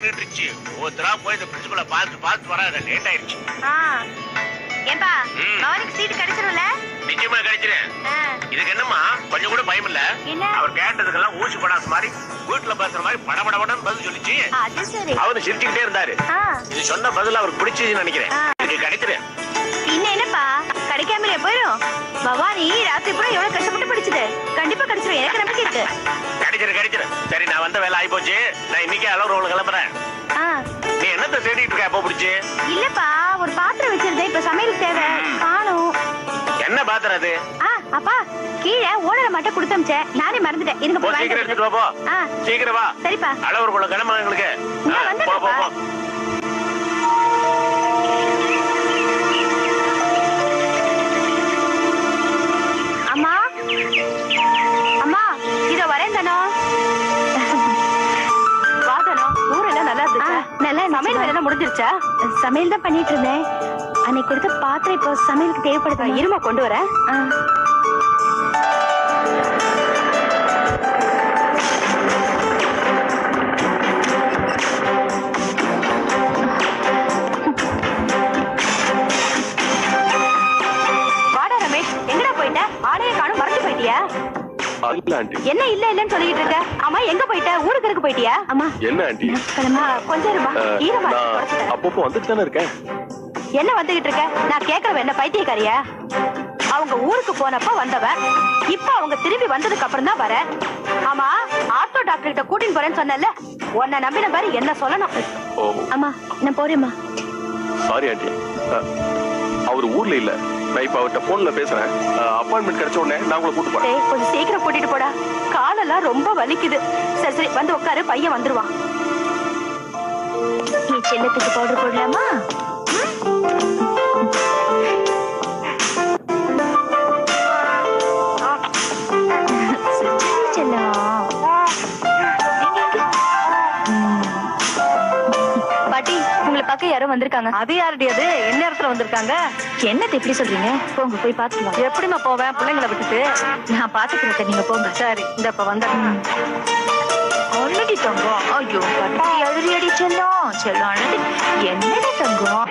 போய் இந்த பிரிட்ஜுக்குள்ள பார்த்து வராத லேட் ஆயிடுச்சு. ஏம்பா மவனுக்கு சீட் கிடைச்சிரும்ல? நிச்சயமா கிடைச்சிரும். இதுக்கு என்னம்மா கொஞ்சம் கூட பயம் இல்ல? அவர் கேட்டதுக்கெல்லாம் ஊசி படாத மாதிரி வீட்டுல பேசுற மாதிரி படபடபடன்னு பதில் சொல்லிச்சு. அது சரி. அவரு சிரிச்சுக்கிட்டே இருந்தாரு. இது சொன்ன பதில் அவருக்கு பிடிச்சதுன்னு நினைக்கிறேன். இதுக்கு கிடைச்சிரும். இன்னும் என்னப்பா கிடைக்காமலே போயிடும். பவானி ராத்திரி பூரா எவ்வளவு கஷ்டப்பட்டு படிச்சது. கண்டிப்பா கிடைச்சிரும், எனக்கு நம்பிக்கை இருக்கு. கிடைச்சிரும். சரி, நான் வந்த வேலை ஆகி போச்சு. நான் இன்னைக்கே அளவு ரோல் கிளம்புறேன். நீ என்னத்த தேடிட்டு இருக்க? அப்போ பிடிச்சு இல்லப்பா, ஒரு பாத்திரம் வச்சிருந்தேன், இப்ப சமையலுக்கு தேவை காணும். என்ன பாத்திரம் அது? அப்பா கீழே ஓனரை மட்டும் கொடுத்தமிச்சேன், நானே மறந்துட்டேன். இருங்க போய் சீக்கிரம் எடுத்துட்டு வா. சீக்கிரம் வா. சரிப்பா. அளவு ரோல் கிளம்புறேன் உங்களுக்கு. போ. அம்மா அம்மா இத வரேன் தானோ. வாதனோ ஊரெல்லாம் நல்லா இருந்துச்சா? நல்லா. சமையல் வேலை முடிஞ்சிருச்சா? சமையல் தான் பண்ணிட்டு இருந்தேன். அன்னைக்கு கொடுத்த பாத்திரம் இப்போ சமையலுக்கு தேவைப்படுது. இருமா கொண்டு வரேன். வாடா ரமேஷ், எங்கடா போயிட்ட? ஆடையை காணும், மறந்து போயிட்டியா? என்ன இல்ல இல்லன்னு சொல்லிட்டு இருக்க? அம்மா எங்க போயிட்ட? ஊருக்கு இருக்க போயிட்டியா? அம்மா என்ன ஆண்டி? கொஞ்சம் இருமா. ஈரமா அப்பப்போ வந்துட்டு தானே இருக்கேன். என்ன வந்துகிட்டு இருக்க? நான் கேக்குறவ என்ன பைத்தியக்காரியா? அவங்க ஊருக்கு போனப்ப வந்தவ, இப்ப அவங்க திரும்பி வந்ததுக்கு அப்புறம் தான் வர. ஆமா, ஆட்டோ டாக்டர் கிட்ட கூட்டின்னு போறேன்னு சொன்னல, உன்னை நம்பின பாரு என்ன சொல்லணும். அம்மா நான் போறேம்மா. சாரி ஆண்டி, அவர் ஊர்ல இல்ல. நான் இப்ப அவர்கிட்ட போன்ல பேசுறேன். அப்பாயின்மெண்ட் கிடைச்ச உடனே நான் உங்களை கூட்டு போறேன். கொஞ்சம் சீக்கிரம் கூட்டிட்டு போடா, காலெல்லாம் ரொம்ப வலிக்குது. சரி சரி வந்து உட்காரு, பையன் வந்துருவான். நீ செல்லத்துக்கு பவுடர் போடலாமா? பாட்டி உங்களை பார்க்க யாரோ வந்திருக்காங்க. அது யாருடைய? அது என்ன நேரத்துல வந்திருக்காங்க? என்னத்தை எப்படி சொல்றீங்க? போங்க போய் பாத்துக்கலாம். எப்படிமா போவேன் பிள்ளைங்களை விட்டுட்டு? நான் பாத்துக்கிறேன், நீங்க போங்க. சரி இந்த இப்ப வந்த ஆல்ரெடி தங்கம். ஐயோ பாட்டி அழுறி அடி செல்லும் செல்லும் அழுது. என்னடா தங்கம்?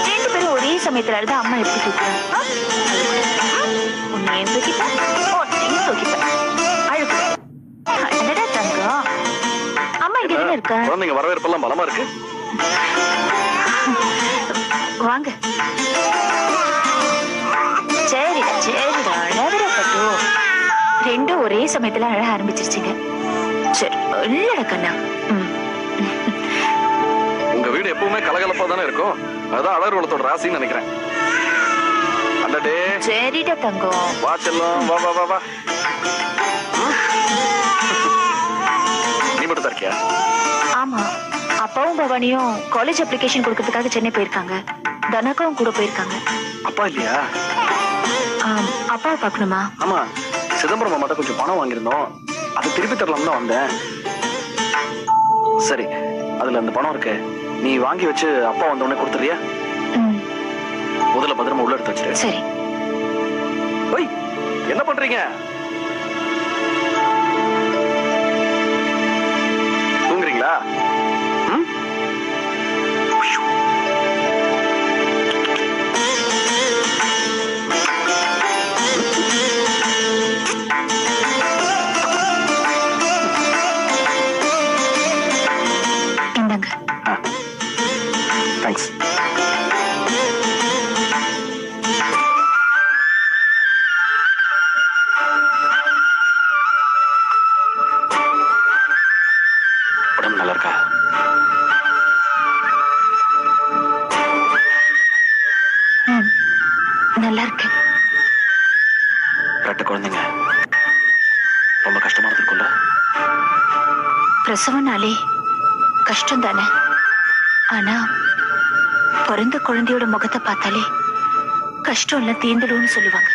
ரெண்டு பேரும் ஒரே சமயத்துல அழுத அம்மா எப்படி தூக்குறேன்? உன்னையும் தூக்கிப்பேன், உன்னையும் தூக்கிப்பேன். அழுக்கு அழடா தங்கம். அம்மா இங்க என்ன இருக்க? குழந்தைங்க வரவேற்பெல்லாம் பலமா இருக்கு. வாங்க. சரிடா சரிடா அழகுடா பட்டு. ரெண்டும் ஒரே சமயத்துல அழ ஆரம்பிச்சிருச்சுங்க. சரி இல்லடா கண்ணா. உங்க வீடு எப்பவுமே கலகலப்பா தானே இருக்கும். அதான் அலர்வலத்தோட ராசின்னு நினைக்கிறேன். அடடே சரிடா தங்கம். வா செல்லம், வா வா வா வா. நீ மட்டும் இருக்கியா? ஆமா, அப்பாவும் பவானியும் காலேஜ் அப்ளிகேஷன் கொடுக்கறதுக்காக சென்னை போயிருக்காங்க. தனகாவும் கூட போயிருக்காங்க. அப்பா இல்லையா? அப்பாவை பாக்கணுமா? ஆமா, சிதம்பரம் மாமாட்ட கொஞ்சம் பணம் வாங்கியிருந்தோம், அதை திருப்பி தரலாம் தான் வந்தேன். சரி, அதுல அந்த பணம் இருக்கு, நீ வாங்கி வச்சு அப்பா வந்த உடனே கொடுத்துறியா? முதல்ல பத்திரமா உள்ள எடுத்து வச்சிரு. சரி. ஓய், என்ன பண்றீங்க? தூங்குறீங்களா? இந்தாங்க. தேங்க்ஸ். உடம்பு நல்லா இருக்கா? நல்லா இருக்கு. ரெட்ட குழந்தைங்க ரொம்ப கஷ்டமா இருக்கும்ல? பிரசவனாலே கஷ்டம் தானே. ஆனா பிறந்த குழந்தையோட முகத்தை பார்த்தாலே கஷ்டம் எல்லாம் தீர்ந்துடும்னு சொல்லுவாங்க.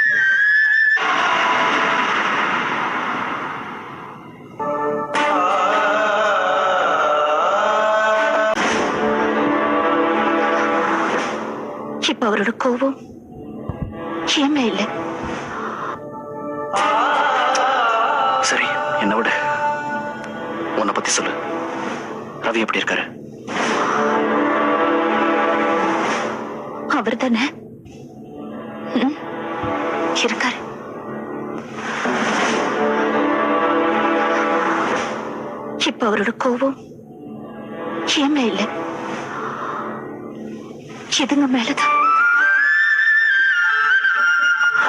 இப்ப அவரோட கோபம் ஏமே இல்லை. சரி, என்ன விட உன்னை பத்தி சொல்லு. ரவி எப்படி இருக்காரு? அவர் தானே இருக்காரு. இப்ப அவரோட கோபம் ஏமே இல்லை, எதுங்க மேலதான்.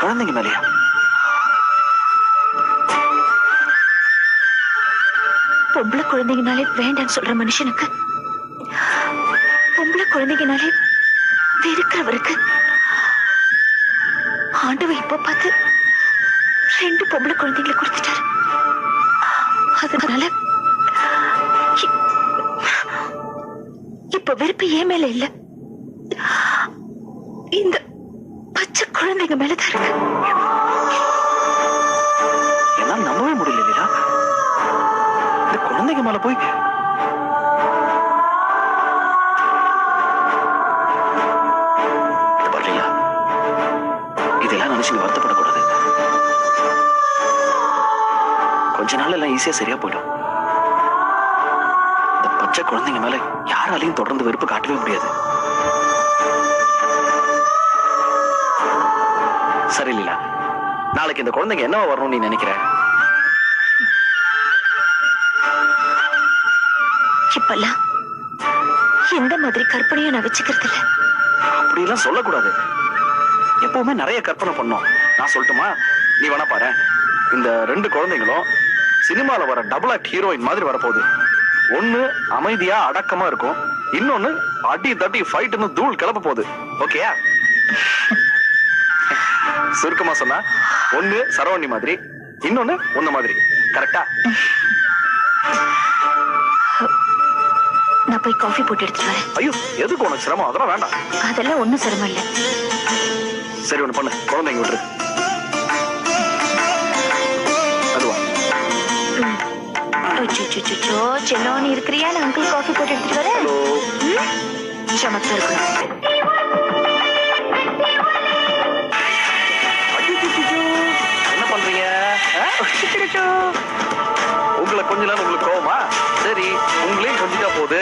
குழந்தைங்க மேலையா? பொம்பளை குழந்தைங்கனாலே வேண்டான்னு சொல்ற மனுஷனுக்கு பொம்பளை குழந்தைங்கனாலே வெறுக்கிறவருக்கு ஆண்டவன் இப்ப பார்த்து 2 பொம்பளை குழந்தைங்களை கொடுத்துட்டாரு. அதனால இப்ப வெறுப்பு ஏன் மேல இல்ல, இந்த பச்சை குழந்தைங்க மேலதான் இருக்கு. என்னால நம்பவே முடியல லீலா. இந்த குழந்தைங்க மேல போய் லீலா, இதெல்லாம் நினைச்சு நீ வருத்தப்படக்கூடாது. கொஞ்ச நாள் எல்லாம் ஈஸியா சரியா போயிடும். இந்த பச்சை குழந்தைங்க மேல யாராலையும் தொடர்ந்து வெறுப்பு காட்டவே முடியாது. சரி லீலா, நாளைக்கு இந்த குழந்தைங்க என்னவா வரணும்னு நீ நினைக்கிற? இப்பெல்லாம் எந்த மாதிரி கற்பனையும் நான் வச்சுக்கிறது இல்ல. அப்படி எல்லாம் சொல்லக்கூடாது. எப்பவுமே நிறைய கற்பனை பண்ணோம். நான் சொல்லட்டுமா? நீ வேணா பாரு, இந்த 2 குழந்தைங்களும் சினிமால வர டபுள் ஆக்ட் ஹீரோயின் மாதிரி வரப்போகுது. ஒண்ணு அமைதியா அடக்கமா இருக்கும், இன்னொன்னு அடி தட்டி ஃபைட்னு தூள் கிளப்ப போகுது. ஓகேயா? சுருக்கமா சொன்னா, ஒண்ணு சரவணி மாதிரி, இன்னொன்னு உன்ன மாதிரி. கரெக்டா? நான் போய் காஃபி போட்டு எடுத்துட்டு வரேன். ஐயோ, எதுக்கு உனக்கு சிரமம்? அதெல்லாம் வேண்டாம். அதெல்லாம் ஒண்ணும் சிரமம் இல்ல. சரி, ஒண்ணு பண்ணு, குழந்தைங்க விட்டுரு. அதுவா செல்லோன்னு இருக்கிறியா? நான் அங்கிள் காஃபி போட்டு எடுத்துட்டு வரேன். சமத்தா இருக்கணும். என்ன பண்றீங்க? உங்களை கொஞ்ச நாள் உங்களுக்கு கோவமா? சரி, உங்களையும் கொஞ்சிட்டா போகுது.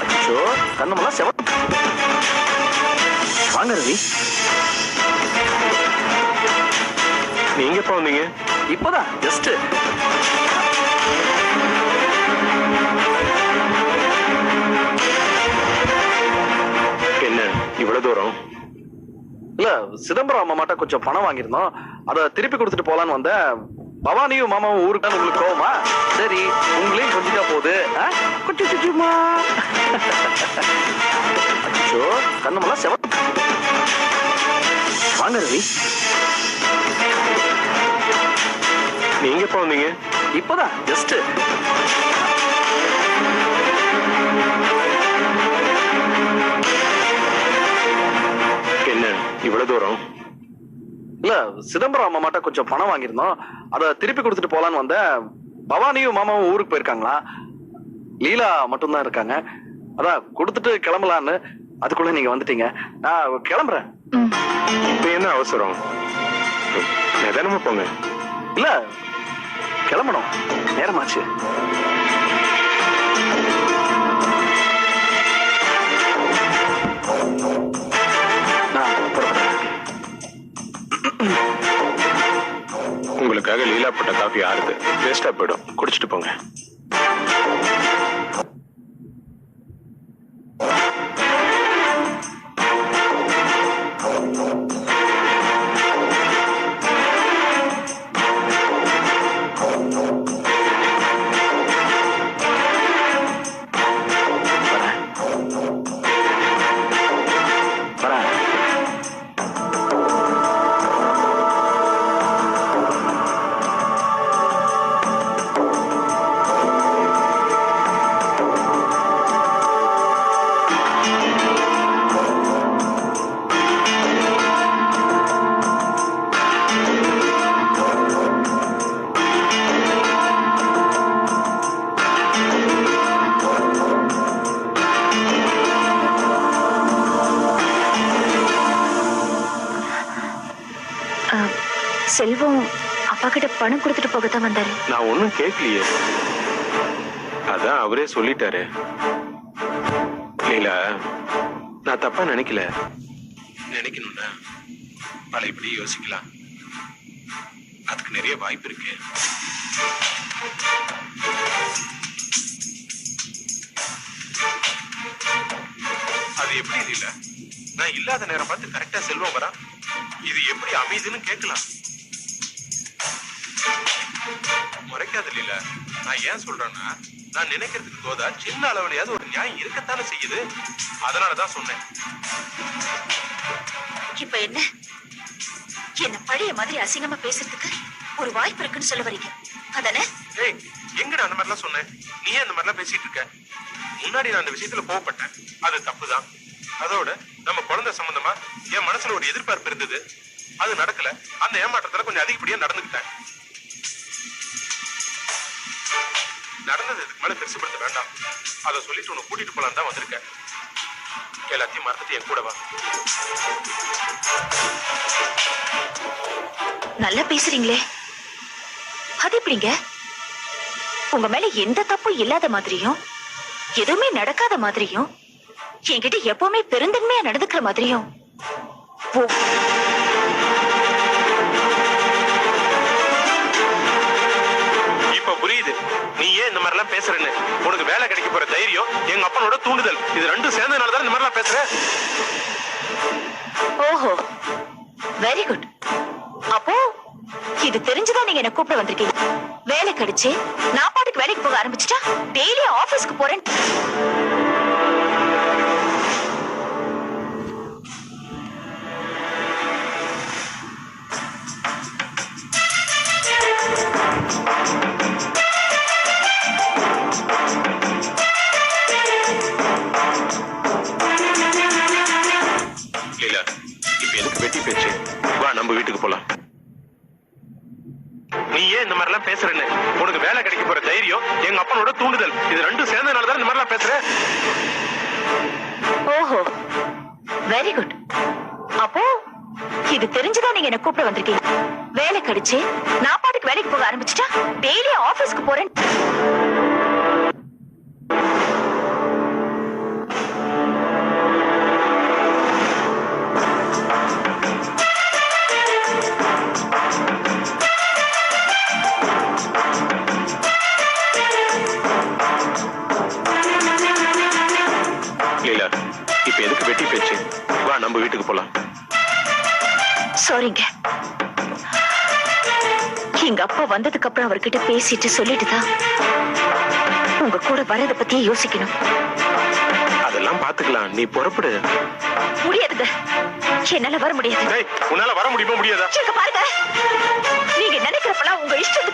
அச்சோ, கண்ணமெல்லாம் செவ. வாங்க ரவி. நீங்க எப்ப வந்தீங்க? இப்பதான் ஜஸ்ட். என்ன இவ்வளவு தூரம்? இல்ல, சிதம்பரம் அம்மா மாட்ட கொஞ்சம் பணம் வாங்கியிருந்தோம், அதை திருப்பி கொடுத்துட்டு போலான்னு வந்த. பவானியும் மாமாவும் ஊருக்கான்னு உங்களுக்கு கோவமா? சரி, உங்களையும் கொஞ்சிட்டா போகுது. அச்சோ, கண்ணமெல்லாம் செவ. வாங்க ரவி. நீங்க எப்ப வந்தீங்க? இப்பதான் ஜஸ்ட். என்ன இவ்வளவு தூரம்? இல்ல, சிதம்பரம் அம்மா மாட்ட கொஞ்சம் பணம் வாங்கியிருந்தோம், அதை திருப்பி கொடுத்துட்டு போலான்னு வந்த. பவானியும் மாமாவும் ஊருக்கு போயிருக்காங்களா, லீலா மட்டும்தான் இருக்காங்க. அதான் கொடுத்துட்டு கிளம்பலான்னு. அதுக்குள்ள நீங்க வந்துட்டீங்க. நான் கிளம்புறேன். இப்ப என்ன அவசரம்? நிதானமா போங்க. இல்ல, கிளம்பணும், நேரமாச்சு. நான் புறப்படுறேன். உங்களுக்காக லீலா போட்ட காஃபி ஆறுது, வேஸ்டா போயிடும். குடிச்சிட்டு போங்க. செல்வம் அப்பா கிட்ட பணம் கொடுத்துட்டு போகத்தான் வந்தாரு. நான் ஒண்ணும் கேட்கலையே, அதான் அவரே சொல்லிட்டாரு. லீலா, நான் தப்பா நினைக்கல. நினைக்கணும்னா பழையபடி யோசிக்கலாம். அதுக்கு நிறைய வாய்ப்பு இருக்கு. அது எப்படி இல்ல, நான் இல்லாத நேரம் பார்த்து கரெக்டா செல்வம் வரா, இது எப்படி அமைதுன்னு கேட்கலாம். முறைக்காது இல்ல. நான் ஏன் சொல்றேன்னா, நான் நினைக்கிறதுக்கு தோதா சின்ன அளவுலயாவது ஒரு நியாயம் இருக்கத்தானே செய்யுது. அதனாலதான் சொன்னேன். இப்ப என்ன பழைய மாதிரி அசிங்கமா பேசுறதுக்கு ஒரு வாய்ப்பு இருக்குன்னு சொல்ல வரீங்க அதானே? ஏய், எங்கடா அந்த மாதிரிலாம் சொன்னேன்? நீ ஏன் அந்த மாதிரிலாம் பேசிட்டு இருக்க? முன்னாடி நான் அந்த விஷயத்துல கோவப்பட்டேன், அது தப்புதான். அதோட நம்ம குழந்தை சம்பந்தமா என் மனசுல ஒரு எதிர்பார்ப்பு இருந்தது, அது நடக்கல. அந்த ஏமாற்றத்துல கொஞ்சம் அதிகப்படியா நடந்துக்கிட்டேன். நடந்தது இதுக்கு மேல பெருசுப்படுத்த வேண்டாம். அதை சொல்லிட்டு உன்னை கூட்டிட்டு போலாம் தான் வந்திருக்கேன். எல்லாத்தையும் மறந்துட்டு என் கூட வா. நல்லா பேசுறீங்களே, அது எப்படிங்க? உங்க மேல எந்த தப்பும் இல்லாத மாதிரியும் எதுவுமே நடக்காத மாதிரியும் என்கிட்ட எப்பவுமே பெருந்தன்மையா நடந்துக்கிற மாதிரியும் இப்ப புரியுது நீ ஏன் இந்த மாதிரி எல்லாம் பேசுறேன்னு. உனக்கு வேலை கிடைக்க போற தைரியம், எங்க அப்பனோட தூண்டுதல், இது ரெண்டும் சேர்ந்ததுனாலதான் இந்த மாதிரி எல்லாம் பேசுற. ஓஹோ, வெரி குட். அப்போ இது தெரிஞ்சுதான் நீங்க என்ன கூப்பிட வந்திருக்கீங்க. வேலை கிடைச்சு நான் பாட்டுக்கு வேலைக்கு போக ஆரம்பிச்சுட்டா டெய்லி ஆபீஸ்க்கு போறேன். லீலா, இப்ப எதுக்கு வெட்டி பேச்சு? வா, நம்ம வீட்டுக்கு போலாம். நீ ஏன் இந்த மாதிரி எல்லாம் பேசுறேன்னு. உனக்கு வேலை கிடைக்க போற தைரியம், எங்க அப்பனோட தூண்டுதல், இது ரெண்டும் சேர்ந்ததுனாலதான் இந்த மாதிரி எல்லாம் பேசுற. ஓஹோ, வெரி குட். அப்போ இது தெரிஞ்சுதான் நீங்க என்ன கூப்பிட வந்திருக்கீங்க. வேலை கிடைச்சு நான் பாட்டுக்கு வேலைக்கு போக ஆரம்பிச்சுட்டா டெய்லி ஆபீஸ்க்கு போறேன். லீலா, இப்ப எதுக்கு வெட்டி பேச்சு? வா, நம்ம வீட்டுக்கு போலாம். சாரிங்க, எங்க அப்பா வந்ததுக்கு அப்புறம் அவர்கிட்ட பேசிட்டு சொல்லிட்டுதான் உங்க கூட வரத பத்தியே யோசிக்கணும். அதெல்லாம் பாத்துக்கலாம், நீ புறப்படு. முடியாதுங்க, என்னால வர முடியாது. உன்னால வர முடியுமா முடியாதா? பாருங்க, நீங்க நினைக்கிறப்பெல்லாம் உங்க இஷ்டத்துக்கு